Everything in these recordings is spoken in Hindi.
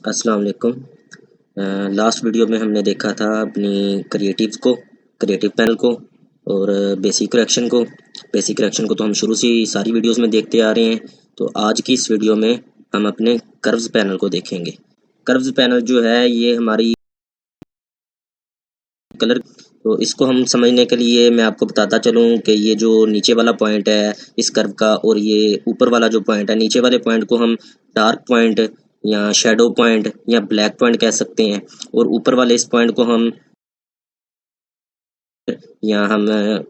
अस्सलाम वालेकुम। लास्ट वीडियो में हमने देखा था अपनी क्रिएटिव पैनल को और बेसिक करेक्शन को। बेसिक करेक्शन को तो हम शुरू से ही सारी वीडियोस में देखते आ रहे हैं। तो आज की इस वीडियो में हम अपने कर्व्स पैनल को देखेंगे। कर्व्स पैनल जो है ये हमारी कलर, तो इसको हम समझने के लिए मैं आपको बताता चलूँ कि ये जो नीचे वाला पॉइंट है इस कर्व का और ये ऊपर वाला जो पॉइंट है, नीचे वाले पॉइंट को हम डार्क पॉइंट या शेडो पॉइंट या ब्लैक पॉइंट कह सकते हैं, और ऊपर वाले इस पॉइंट को हम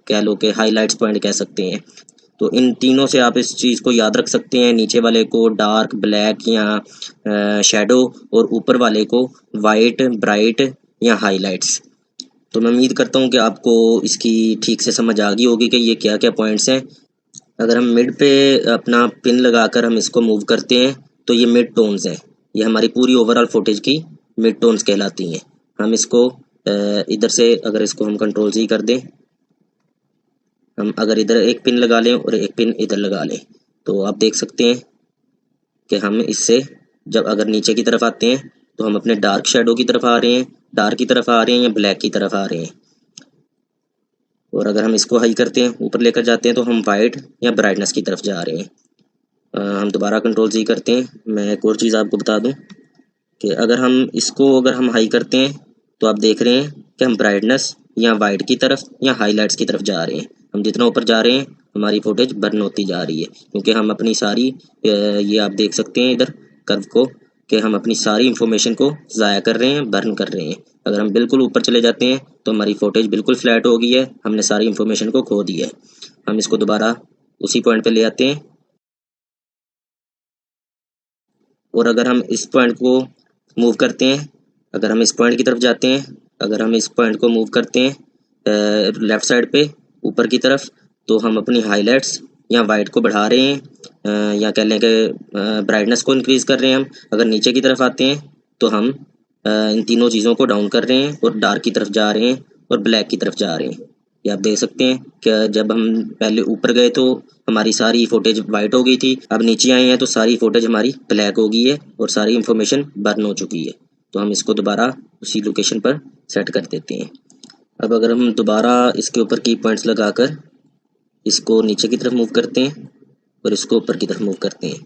कह लो कि हाईलाइट्स पॉइंट कह सकते हैं। तो इन तीनों से आप इस चीज़ को याद रख सकते हैं, नीचे वाले को डार्क ब्लैक या शेडो और ऊपर वाले को वाइट ब्राइट या हाईलाइट्स। तो मैं उम्मीद करता हूँ कि आपको इसकी ठीक से समझ आ गई होगी कि ये क्या क्या पॉइंट्स हैं। अगर हम मिड पे अपना पिन लगाकर हम इसको मूव करते हैं तो ये मिड टोन्स हैं। ये हमारी पूरी ओवरऑल फुटेज की मिड टोन्स कहलाती हैं। हम इसको इधर से अगर इसको हम कंट्रोल Z कर दें, हम अगर इधर एक पिन लगा लें और एक पिन इधर लगा लें तो आप देख सकते हैं कि हम इससे जब अगर नीचे की तरफ आते हैं तो हम अपने डार्क शेडो की तरफ आ रहे हैं, डार्क की तरफ आ रहे हैं या ब्लैक की तरफ आ रहे हैं। और अगर हम इसको हाई करते हैं, ऊपर लेकर जाते हैं तो हम वाइट या ब्राइटनेस की तरफ जा रहे हैं। हम दोबारा कंट्रोल Z करते हैं। मैं एक और चीज़ आपको बता दूं कि अगर हम हाई करते हैं तो आप देख रहे हैं कि हम ब्राइटनेस या वाइट की तरफ या हाईलाइट्स की तरफ जा रहे हैं। हम जितना ऊपर जा रहे हैं हमारी फुटेज बर्न होती जा रही है, क्योंकि हम अपनी सारी ये आप देख सकते हैं इधर कर्व को कि हम अपनी सारी इंफॉर्मेशन को ज़ाया कर रहे हैं, बर्न कर रहे हैं। अगर हम बिल्कुल ऊपर चले जाते हैं तो हमारी फुटेज बिल्कुल फ्लैट हो गई है, हमने सारी इंफॉर्मेशन को खो दी है। हम इसको दोबारा उसी पॉइंट पे ले आते हैं, और अगर हम इस पॉइंट को मूव करते हैं, अगर हम इस पॉइंट की तरफ जाते हैं, अगर हम इस पॉइंट को मूव करते हैं लेफ़्ट साइड पे ऊपर की तरफ, तो हम अपनी हाईलाइट्स या वाइट को बढ़ा रहे हैं, या कह लें कि ब्राइटनेस को इंक्रीज़ कर रहे हैं हम। अगर नीचे की तरफ आते हैं तो हम इन तीनों चीज़ों को डाउन कर रहे हैं और डार्क की तरफ जा रहे हैं और ब्लैक की तरफ जा रहे हैं। ये आप देख सकते हैं कि जब हम पहले ऊपर गए तो हमारी सारी फुटेज वाइट हो गई थी, अब नीचे आए हैं तो सारी फुटेज हमारी ब्लैक हो गई है और सारी इंफॉर्मेशन बर्न हो चुकी है। तो हम इसको दोबारा उसी लोकेशन पर सेट कर देते हैं। अब अगर हम दोबारा इसके ऊपर की पॉइंट्स लगाकर इसको नीचे की तरफ मूव करते हैं और इसको ऊपर की तरफ मूव करते हैं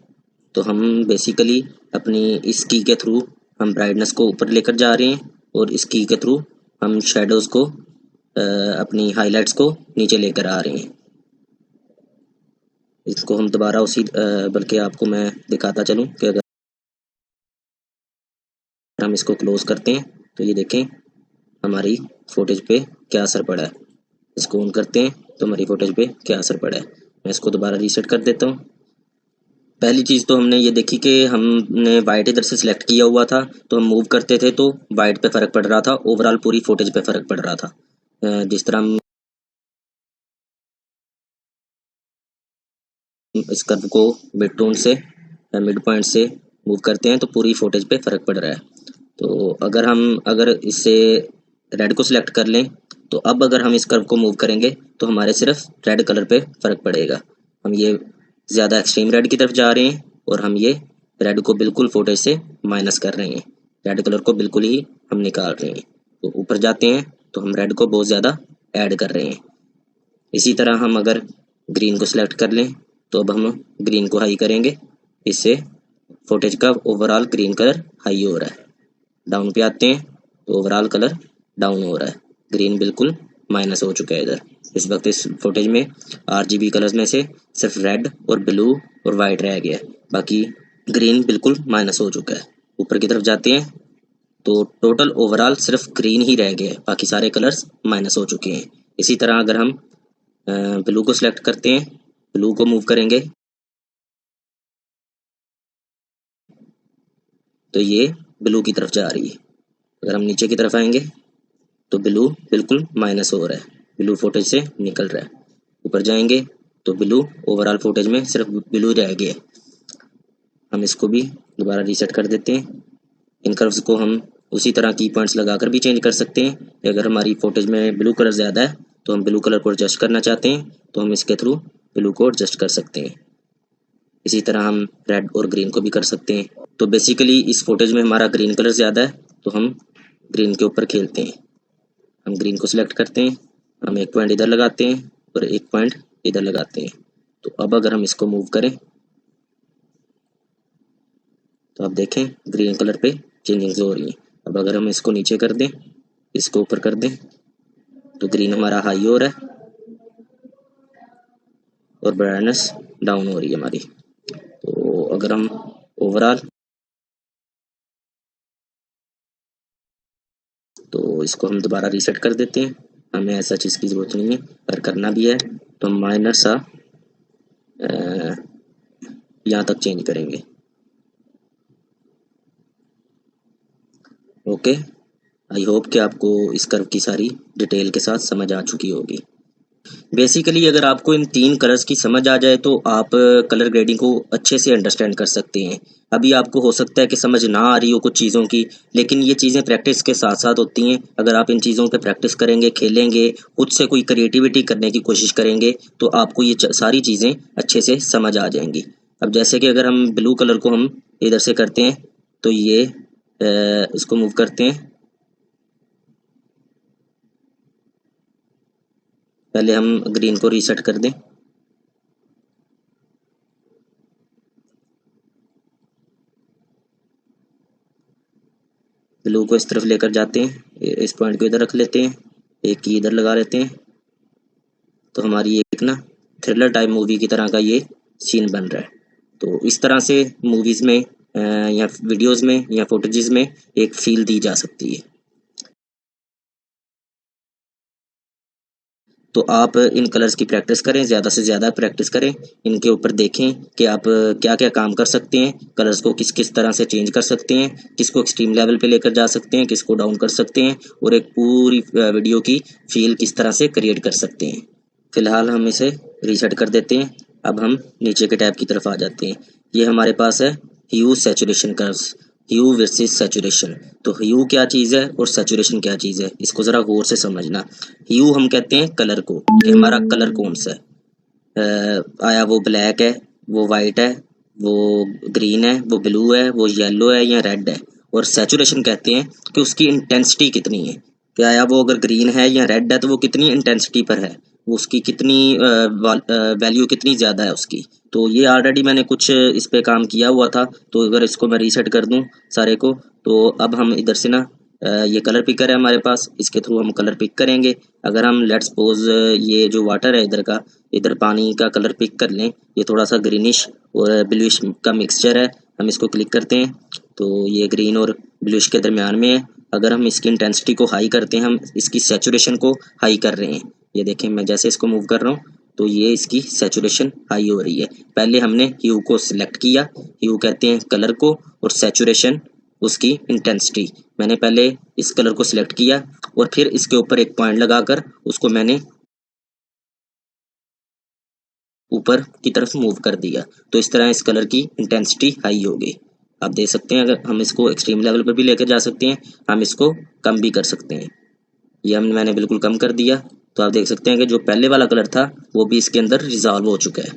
तो हम बेसिकली अपनी इस की के थ्रू हम ब्राइटनेस को ऊपर लेकर जा रहे हैं और इस की के थ्रू हम शेडोज़ को अपनी हाइलाइट्स को नीचे लेकर आ रहे हैं। इसको हम दोबारा बल्कि आपको मैं दिखाता चलूँ कि अगर हम इसको क्लोज़ करते हैं तो ये देखें हमारी फुटेज पे क्या असर पड़ा है। इसको ऑन करते हैं तो हमारी फुटेज पे क्या असर पड़ा है। मैं इसको दोबारा रीसेट कर देता हूँ। पहली चीज़ तो हमने ये देखी कि हमने वाइट इधर से सिलेक्ट किया हुआ था, तो हम मूव करते थे तो वाइट पे फ़र्क पड़ रहा था, ओवरऑल पूरी फुटेज पे फ़र्क पड़ रहा था। जिस तरह हम इस कर्व को मिड पॉइंट से मूव करते हैं तो पूरी फुटेज पे फ़र्क पड़ रहा है। तो अगर इससे रेड को सिलेक्ट कर लें तो अब अगर हम इस कर्व को मूव करेंगे तो हमारे सिर्फ रेड कलर पे फ़र्क पड़ेगा। हम ये ज़्यादा एक्सट्रीम रेड की तरफ जा रहे हैं और हम ये रेड को बिल्कुल फुटेज से माइनस कर रहे हैं, रेड कलर को बिल्कुल ही हम निकाल रहे हैं। तो ऊपर जाते हैं तो हम रेड को बहुत ज़्यादा ऐड कर रहे हैं। इसी तरह हम अगर ग्रीन को सिलेक्ट कर लें तो अब हम ग्रीन को हाई करेंगे, इससे फुटेज का ओवरऑल ग्रीन कलर हाई हो रहा है। डाउन पे आते हैं तो ओवरऑल कलर डाउन हो रहा है, ग्रीन बिल्कुल माइनस हो चुका है इधर। इस वक्त इस फुटेज में RGB कलर्स में से सिर्फ रेड और ब्लू और वाइट रह गया है, बाकी ग्रीन बिल्कुल माइनस हो चुका है। ऊपर की तरफ जाते हैं तो टोटल ओवरऑल सिर्फ ग्रीन ही रह गया है, बाकी सारे कलर्स माइनस हो चुके हैं। इसी तरह अगर हम ब्लू को सिलेक्ट करते हैं, ब्लू को मूव करेंगे तो ये ब्लू की तरफ जा रही है। अगर हम नीचे की तरफ आएंगे तो ब्लू बिल्कुल माइनस हो रहा है, ब्लू फुटेज से निकल रहा है। ऊपर जाएंगे तो ब्लू ओवरऑल फुटेज में सिर्फ ब्लू रह गया। हम इसको भी दोबारा रीसेट कर देते हैं। इन कर्व्स को हम उसी तरह की पॉइंट्स लगाकर भी चेंज कर सकते हैं। अगर हमारी फुटेज में ब्लू कलर ज़्यादा है तो हम ब्लू कलर को एडजस्ट करना चाहते हैं तो हम इसके थ्रू ब्लू को एडजस्ट कर सकते हैं। इसी तरह हम रेड और ग्रीन को भी कर सकते हैं। तो बेसिकली इस फुटेज में हमारा ग्रीन कलर ज़्यादा है, तो हम ग्रीन के ऊपर खेलते हैं। हम ग्रीन को सिलेक्ट करते हैं, हम एक पॉइंट इधर लगाते हैं और एक पॉइंट इधर लगाते हैं। तो अब अगर हम इसको मूव करें तो आप देखें ग्रीन कलर पे चेंजिंग्स हो रही हैं। अब अगर हम इसको नीचे कर दें, इसको ऊपर कर दें, तो ग्रीन हमारा हाई हो रहा है और ब्राइटनेस डाउन हो रही है हमारी। तो अगर हम ओवरऑल, तो इसको हम दोबारा रीसेट कर देते हैं। हमें ऐसा चीज़ की ज़रूरत नहीं है, पर करना भी है तो हम माइनर सा यहाँ तक चेंज करेंगे। ओके, आई होप कि आपको इस कर्व की सारी डिटेल के साथ समझ आ चुकी होगी। बेसिकली अगर आपको इन 3 कलर्स की समझ आ जाए तो आप कलर ग्रेडिंग को अच्छे से अंडरस्टैंड कर सकते हैं। अभी आपको हो सकता है कि समझ ना आ रही हो कुछ चीज़ों की, लेकिन ये चीज़ें प्रैक्टिस के साथ साथ होती हैं। अगर आप इन चीज़ों पे प्रैक्टिस करेंगे, खेलेंगे, खुद से कोई क्रिएटिविटी करने की कोशिश करेंगे, तो आपको ये सारी चीज़ें अच्छे से समझ आ जाएंगी। अब जैसे कि अगर हम ब्लू कलर को हम इधर से करते हैं, तो ये इसको मूव करते हैं। पहले हम ग्रीन को रीसेट कर दें, ब्लू को इस तरफ लेकर जाते हैं, इस पॉइंट को इधर रख लेते हैं, एक की इधर लगा लेते हैं। तो हमारी एक ना थ्रिलर टाइप मूवी की तरह का ये सीन बन रहा है। तो इस तरह से मूवीज़ में या वीडियोज़ में या फुटेजेस में एक फील दी जा सकती है। तो आप इन कलर्स की प्रैक्टिस करें, ज़्यादा से ज़्यादा प्रैक्टिस करें, इनके ऊपर देखें कि आप क्या क्या काम कर सकते हैं, कलर्स को किस किस तरह से चेंज कर सकते हैं, किसको एक्सट्रीम लेवल पे लेकर जा सकते हैं, किसको डाउन कर सकते हैं, और एक पूरी वीडियो की फील किस तरह से क्रिएट कर सकते हैं। फ़िलहाल हम इसे रीसेट कर देते हैं। अब हम नीचे के टैब की तरफ आ जाते हैं। ये हमारे पास है ह्यू सैचुरेशन कर्व्स, ह्यू वर्सेस सैचुरेशन। तो ह्यू क्या चीज़ है और सैचुरेशन क्या चीज़ है, इसको ज़रा गौर से समझना। ह्यू हम कहते हैं कलर को, कि हमारा कलर कौन सा है। आया वो ब्लैक है, वो वाइट है, वो ग्रीन है, वो ब्लू है, वो येलो है या रेड है। और सैचुरेशन कहते हैं कि उसकी इंटेंसिटी कितनी है, कि आया वो अगर ग्रीन है या रेड है तो वो कितनी इंटेंसिटी पर है, वो उसकी कितनी वैल्यू कितनी ज़्यादा है उसकी। तो ये ऑलरेडी मैंने कुछ इस पे काम किया हुआ था। तो अगर इसको मैं रीसेट कर दूं सारे को, तो अब हम इधर से ना ये कलर पिकर है हमारे पास, इसके थ्रू हम कलर पिक करेंगे। अगर हम लेट्स सपोज ये जो वाटर है इधर का, इधर पानी का कलर पिक कर लें, ये थोड़ा सा ग्रीनिश और ब्लूइश का मिक्सचर है, हम इसको क्लिक करते हैं तो ये ग्रीन और ब्लूइश के दरमियान में है। अगर हम इसकी इंटेंसिटी को हाई करते हैं, हम इसकी सैचुरेशन को हाई कर रहे हैं। ये देखें, मैं जैसे इसको मूव कर रहा हूँ तो ये इसकी सैचुरेशन हाई हो रही है। पहले हमने ह्यू को सिलेक्ट किया, ह्यू कहते हैं कलर को, और सैचुरेशन उसकी इंटेंसिटी। मैंने पहले इस कलर को सिलेक्ट किया और फिर इसके ऊपर एक पॉइंट लगाकर उसको मैंने ऊपर की तरफ मूव कर दिया। तो इस तरह इस कलर की इंटेंसिटी हाई होगी। आप देख सकते हैं, अगर हम इसको एक्सट्रीम लेवल पर भी लेकर जा सकते हैं, हम इसको कम भी कर सकते हैं। ये मैंने बिल्कुल कम कर दिया। तो आप देख सकते हैं कि जो पहले वाला कलर था वो भी इसके अंदर रिजॉल्व हो चुका है।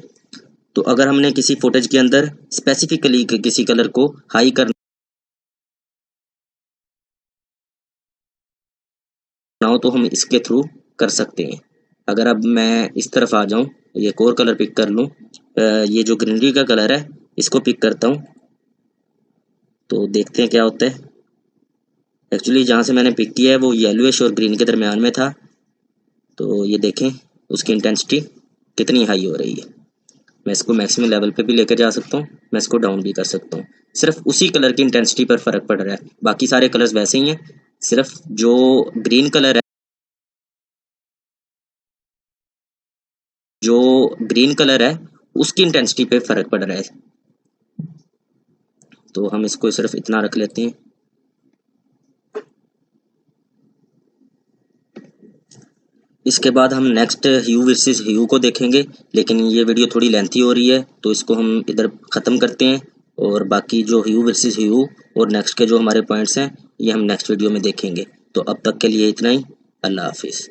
तो अगर हमने किसी फुटेज के अंदर स्पेसिफिकली किसी कलर को हाई करना हो तो हम इसके थ्रू कर सकते हैं। अगर अब मैं इस तरफ आ जाऊं, ये एक और कलर पिक कर लूं, ये जो ग्रीनरी का कलर है इसको पिक करता हूं, तो देखते हैं क्या होता है। एक्चुअली जहाँ से मैंने पिक किया है वो येलोइश और ग्रीन के दरमियान में था। तो ये देखें उसकी इंटेंसिटी कितनी हाई हो रही है। मैं इसको मैक्सिमम लेवल पे भी लेकर जा सकता हूँ, मैं इसको डाउन भी कर सकता हूँ। सिर्फ उसी कलर की इंटेंसिटी पर फ़र्क पड़ रहा है, बाकी सारे कलर्स वैसे ही हैं। सिर्फ जो ग्रीन कलर है, जो ग्रीन कलर है उसकी इंटेंसिटी पे फ़र्क पड़ रहा है। तो हम इसको सिर्फ इतना रख लेते हैं। इसके बाद हम नेक्स्ट ह्यू वर्सेस ह्यू को देखेंगे, लेकिन ये वीडियो थोड़ी लेंथी हो रही है तो इसको हम इधर ख़त्म करते हैं। और बाकी जो ह्यू वर्सेस ह्यू और नेक्स्ट के जो हमारे पॉइंट्स हैं ये हम नेक्स्ट वीडियो में देखेंगे। तो अब तक के लिए इतना ही। अल्लाह हाफिज़।